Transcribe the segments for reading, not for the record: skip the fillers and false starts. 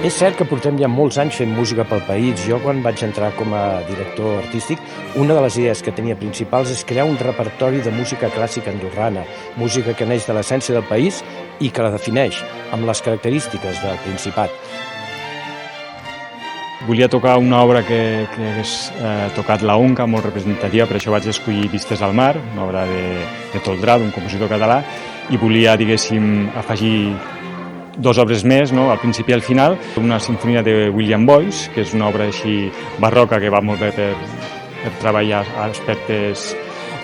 És cert que portem ja molts anys fent música pel país. Jo, quan vaig entrar com a director artístic, una de les idees que tenia principals és crear un repertori de música clàssica andorrana, música que neix de l'essència del país i que la defineix amb les característiques del Principat. Volia tocar una obra que hagués tocat la Onca, molt representativa, per això vaig escollir Vistes al mar, una obra de Toldrà, d'un compositor català, i volia, diguéssim, afegir dues obres més, no? Al principi i al final, una sinfonia de William Boyce, que és una obra així barroca que va molt bé per treballar aspectes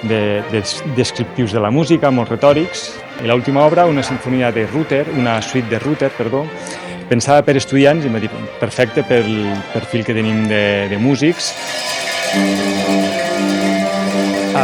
descriptius de la música, molt retòrics. I l'última obra, una sinfonia de Ruther, una suite de Ruther, perdó, pensada per estudiants i m'ha dit perfecte pel perfil que tenim de músics.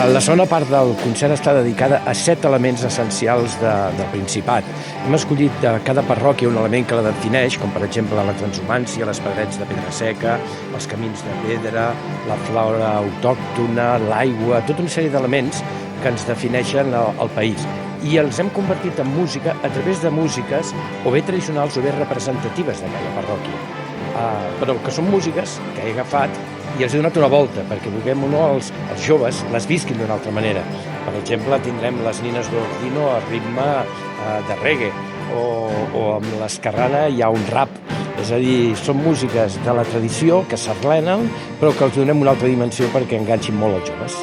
La segona part del concert està dedicada a 7 elements essencials del Principat. Hem escollit de cada parròquia un element que la defineix, com per exemple la transhumància, les parets de pedra seca, els camins de pedra, la flora autòctona, l'aigua, tota una sèrie d'elements que ens defineixen el país. I els hem convertit en música a través de músiques o bé tradicionals o bé representatives d'aquella parròquia. Però que són músiques que he agafat i els he donat una volta, perquè vulguem o no, els joves les visquin d'una altra manera. Per exemple, tindrem les nines d'Ordino a ritme de reggae, o amb l'escarrana hi ha un rap. És a dir, són músiques de la tradició que s'arrelenen, però que els donem una altra dimensió perquè enganxin molt els joves.